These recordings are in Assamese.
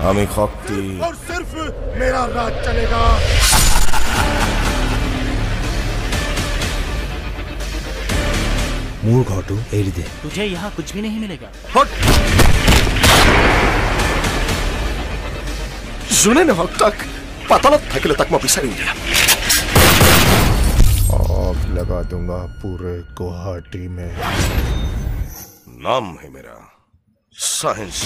আমি শক্তি और सिर्फ मेरा राज चलेगा। মোৰ ঘৰটো এৰি দে। तुझे यहाँ कुछ भी नहीं मिलेगा। যোনে নহওক তাক পাতালত থাকিলে তাক মই বিচাৰিম দিয়া। आग लगा दूंगा पूरे गुवाहाटी में। नाम है मेरा साइंस।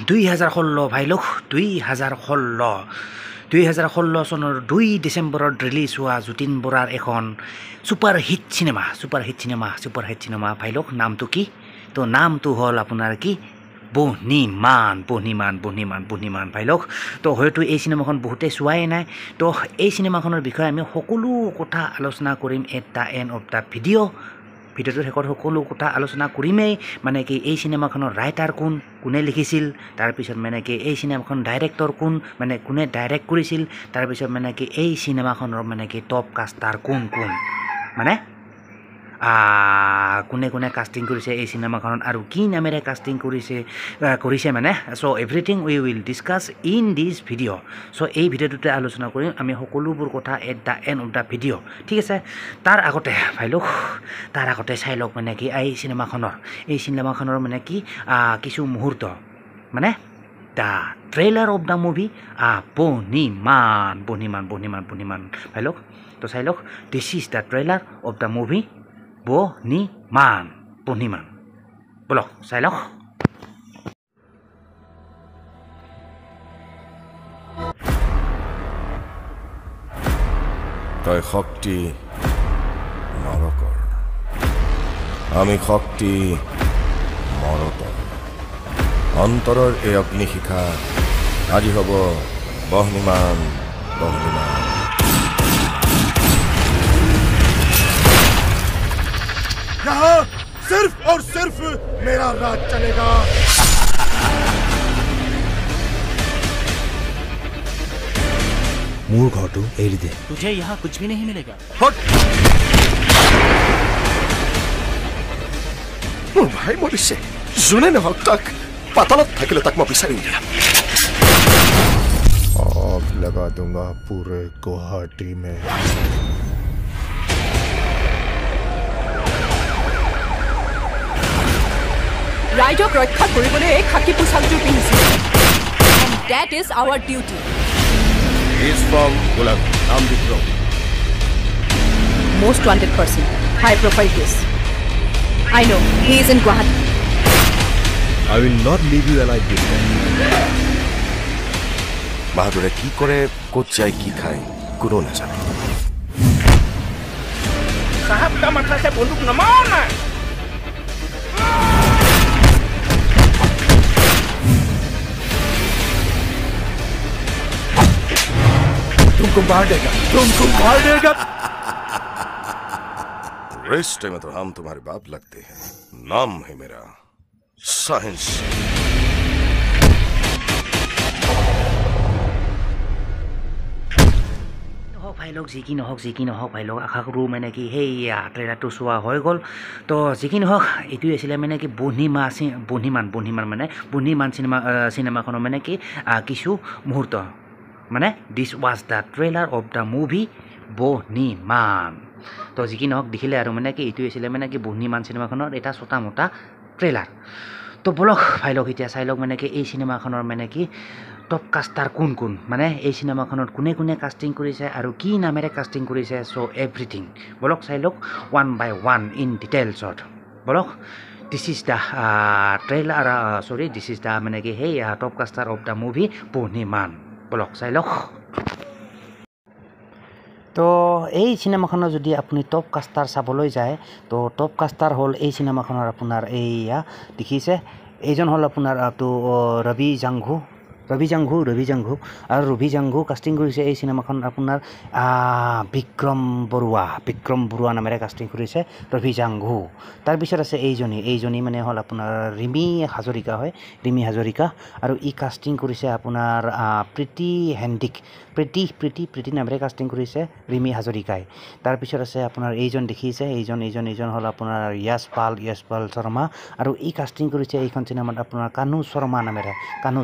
2016 ভাই লোক 2016 চনৰ 2 ডিচেম্বৰত ৰিলিজ হোৱা যতীন বৰাৰ এখন ছুপাৰ হিট চিনেমা ভাই লোক নামটো কি তো নামটো হ'ল আপোনাৰ কি বহ্নিমান ভাই লোক তো হয়তো এই চিনেমাখন বহুতে চোৱাই নাই তো এই চিনেমাখনৰ বিষয়ে আমি সকলো কথা আলোচনা কৰিম at the end of the ভিডিঅ'টোৰ শেষত সকলো কথা আলোচনা কৰিমেই মানে কি এই চিনেমাখনৰ ৰাইটাৰ কোনে লিখিছিল তাৰপিছত মানে কি এই চিনেমাখন ডাইৰেক্টৰ মানে কোনে ডাইৰেক্ট কৰিছিল তাৰপিছত মানে কি এই চিনেমাখনৰ মানে কি টপ কাষ্টাৰ কোন মানে কোনে কাষ্টিং কৰিছে এই চিনেমাখনত আৰু কি নামেৰে কাষ্টিং কৰিছে মানে so' everything we will discuss in this video' so' এই ভিডিঅ'টোতে আলোচনা কৰিম আমি সকলোবোৰ কথা at the end of the video' ঠিক আছে তাৰ আগতে চাই লওক মানে কি এই চিনেমাখনৰ মানে কি কিছু মুহূৰ্ত মানে the trailer of the movie Bahniman ভাই লওক তো চাই লওক this is the trailer of the movie Bahniman বলক চাই লওক তই শক্তি নৰকৰ আমি শক্তি মৰকৰ অন্তৰৰ এই অগ্নিশিখা আজি হ'ব বহ্নিমান यहाँ सिर्फ और सिर्फ मेरा राज चलेगा। মোৰ ঘৰটো এৰি দে। तुझे यहाँ कुछ भी नहीं मिलेगा। মোৰ ভাই মৰিছে যোনে নহওক তাক পাতালত থাকিলে তাক মই বিচাৰিম দিয়া। आग लगा दूंगा पूरे गुवाहाटी में। ৰাইজক ৰক্ষা কৰিবলৈ এই খাকী পোছাকযোৰ পিন্ধিছিল and that is our duty. He is from Gulag, নাম Vikram. Most wanted person, high profile case. I know, he is in Guwahati. I will not leave you alive this time. বাহাদুৰে কি কৰে ক'ত যায় কি খায় কোনো নাজানে। साहब का मतलब है बंदूक न मारना। तुमको मार देगा। रिश्ते में तो हम तुम्हारे बाप लगते हैं। नाम है मेरा साइंस। ভাই লোক যি কি নহওক ভাই লোক আশা কৰোঁ মানে কি সেই ট্ৰেইলাৰটো চোৱা হৈ গ'ল তো যি কি নহওক এইটোৱে আছিলে মানে কি বহ্নিমান মানে বহ্নিমান চিনেমাখনৰ মানে কি কিছু মুহূৰ্ত মানে this was the trailer of the movie Bahniman তো যি কি নহওক দেখিলে আৰু মানে কি এইটোৱে আছিলে মানে কি বহ্নিমান চিনেমাখনৰ এটা ছটা মোটা ট্ৰেইলাৰ তো বলক ভাই লোক এতিয়া চাই লওক মানে কি এই চিনেমাখনৰ মানে কি টপ কাষ্টাৰ কোন মানে এই চিনেমাখনত কোনে কাষ্টিং কৰিছে আৰু কি নামেৰে কাষ্টিং কৰিছে চ' এভৰিথিং বলক চাই লওক ওৱান বাই ওৱান ইন ডিটেইলছত বলক this is the trailer this is the মানে কি সেই top caster of the movie Bahniman বলক চাই লওক তো এই চিনেমাখনৰ যদি আপুনি টপ কাষ্টাৰ চাবলৈ যায় তো টপ কাষ্টাৰ হ'ল এই চিনেমাখনৰ আপোনাৰ এইয়া দেখিছে এইজন হ'ল আপোনাৰ ৰবি জাংঘু আৰু ৰবি জাংঘু কাষ্টিং কৰিছে এই চিনেমাখন আপোনাৰ বিক্ৰম বৰুৱা নামেৰে কাষ্টিং কৰিছে ৰবি জাংঘু তাৰপিছত আছে এইজনী মানে হ'ল আপোনাৰ ৰিমি হাজৰিকা আৰু ই কাষ্টিং কৰিছে আপোনাৰ প্ৰীতি প্ৰীতি নামেৰে কাষ্টিং কৰিছে ৰিমি হাজৰিকাই তাৰপিছত আছে আপোনাৰ এইজন দেখিছে এইজন হ'ল আপোনাৰ য়াশপাল শৰ্মা আৰু এই কাষ্টিং কৰিছে এইখন চিনেমাত আপোনাৰ কানু শৰ্মা নামেৰে কানু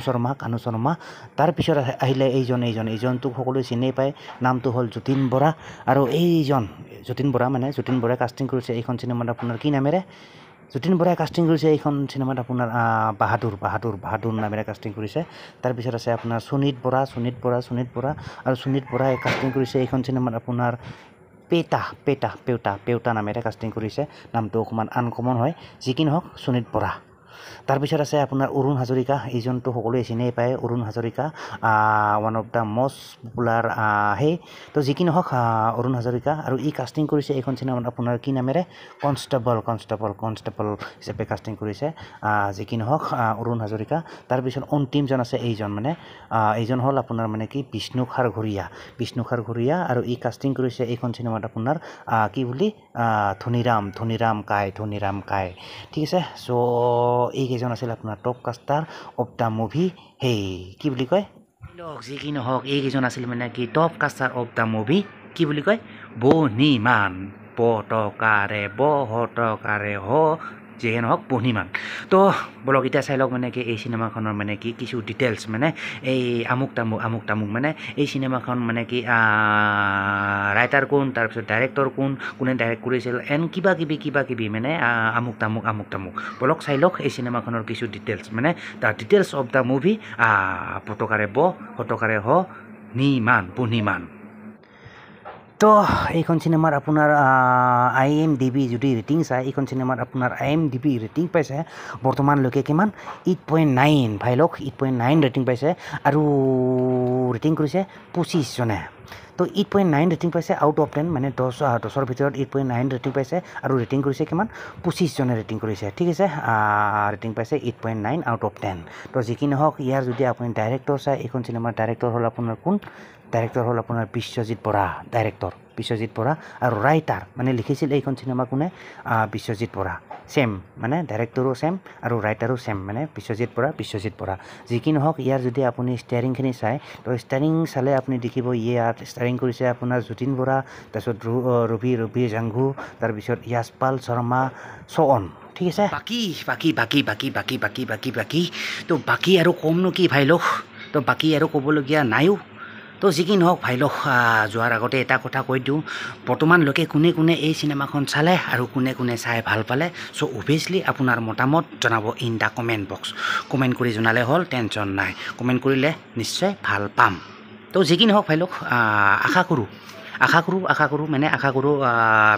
শৰ্মা তাৰপিছত আহিলে এইজনটোক সকলোৱে চিনি পায় নামটো হ'ল যতীন বৰা আৰু এইজন যতীন বৰাই কাষ্টিং কৰিছে এইখন চিনেমাত আপোনাৰ কি নামেৰে যতীন বৰাই কাষ্টিং কৰিছে এইখন চিনেমাত আপোনাৰ বাহাদুৰ নামেৰে কাষ্টিং কৰিছে তাৰপিছত আছে আপোনাৰ সুনীত বৰা আৰু সুনীত বৰাই কাষ্টিং কৰিছে এইখন চিনেমাত আপোনাৰ পেউতা নামেৰে কাষ্টিং কৰিছে নামটো অকণমান আনকমন হয় যি কি নহওক সুনীত বৰা তাৰপিছত আছে আপোনাৰ অৰুণ হাজৰিকা এইজনটো সকলোৱে চিনি পায় Arun Hazarika one of the most popular তো যি কি নহওক অৰুণ হাজৰিকা আৰু ই কাষ্টিং কৰিছে এইখন চিনেমাত আপোনাৰ কি নামেৰে কনষ্টেবল হিচাপে কাষ্টিং কৰিছে যি কি নহওক অৰুণ হাজৰিকা তাৰপিছত অন্তিমজন আছে এইজন হ'ল আপোনাৰ মানে কি বিষ্ণু খাৰঘৰীয়া আৰু ই কাষ্টিং কৰিছে এইখন চিনেমাত আপোনাৰ কি বুলি ধনীৰাম কাই ঠিক আছে চ' এইকেইজন আছিল আপোনাৰ top caster of the movie কি বুলি কয় যি কি নহওক এইকেইজন আছিল মানে কি top caster of the movie কি বুলি কয় বহ্নিমান বহটকাৰে যিয়ে নহওক বহ্নিমান তো বলক এতিয়া চাই লওক মানে কি এই চিনেমাখনৰ মানে কি কিছু ডিটেইলছ মানে এই আমুক তামুক মানে এই চিনেমাখন মানে কি ৰাইটাৰ কোন তাৰপিছত ডাইৰেক্টৰ কোনে ডাইৰেক্ট কৰিছিল এণ্ড কিবা কিবি মানে আমুক তামুক বলক চাই লওক এই চিনেমাখনৰ কিছু ডিটেইলছ মানে the details of the movie হটকাৰে বহ্নিমান তো এইখন চিনেমাৰ আপোনাৰ IMDb যদি ৰেটিং চাই এইখন চিনেমাত আপোনাৰ IMDb ৰেটিং পাইছে বৰ্তমানলৈকে কিমান 8.9 ভাই লওক 8.9 ৰেটিং পাইছে আৰু ৰেটিং কৰিছে 25 জনে তো 8.9 ৰেটিং পাইছে আউট অফ 10 মানে 10ৰ ভিতৰত 8.9 ৰেটিং পাইছে আৰু ৰেটিং কৰিছে কিমান 25 জনে ৰেটিং কৰিছে ঠিক আছে ৰেটিং পাইছে 8.9 আউট অফ 10 তো যি কি নহওক ইয়াৰ যদি আপুনি ডাইৰেক্টৰ চাই এইখন চিনেমাৰ ডাইৰেক্টৰ হ'ল আপোনাৰ কোন ডাইৰেক্টৰ হ'ল আপোনাৰ বিশ্বজিৎ বৰা আৰু ৰাইটাৰ মানে লিখিছিল এইখন চিনেমা কোনে বিশ্বজিৎ বৰা সেম মানে ডাইৰেক্টৰো সেম আৰু ৰাইটাৰো সেম মানে বিশ্বজিৎ বৰা যি কি নহওক ইয়াৰ যদি আপুনি ষ্টাৰিংখিনি চাই তো ষ্টাৰিং চালে আপুনি দেখিব ইয়াত ষ্টাৰিং কৰিছে আপোনাৰ যতীন বৰা তাৰপিছত ৰবি জাংঘু তাৰপিছত য়াশপাল শৰ্মা অন ঠিক আছে বাকী তো বাকী আৰু কমনো কি ভাই লোক তো বাকী আৰু ক'বলগীয়া নাইও তো যি কি নহওক ভাই লোক যোৱাৰ আগতে এটা কথা কৈ দিওঁ বৰ্তমানলৈকে কোনে এই চিনেমাখন চালে আৰু কোনে চাই ভাল পালে চ' অভিয়াছলি আপোনাৰ মতামত জনাব in the comment box comment কৰি জনালে হ'ল টেনশ্যন নাই কমেণ্ট কৰিলে নিশ্চয় ভাল পাম তো যি কি নহওক ভাই লোক আশা কৰোঁ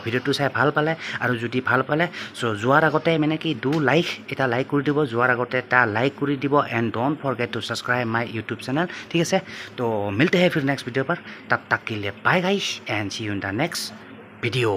ভিডিঅ'টো চাই ভাল পালে আৰু যদি ভাল পালে চ' যোৱাৰ আগতে মানে কি এটা লাইক কৰি দিব যোৱাৰ আগতে এটা লাইক কৰি দিব and don't forget two subscribe my YouTube channel ঠিক আছে তো মিলতে হে ফিৰ নেক্সট ভিডিঅ' पर तब तक के लिए bye guys and see you in the next video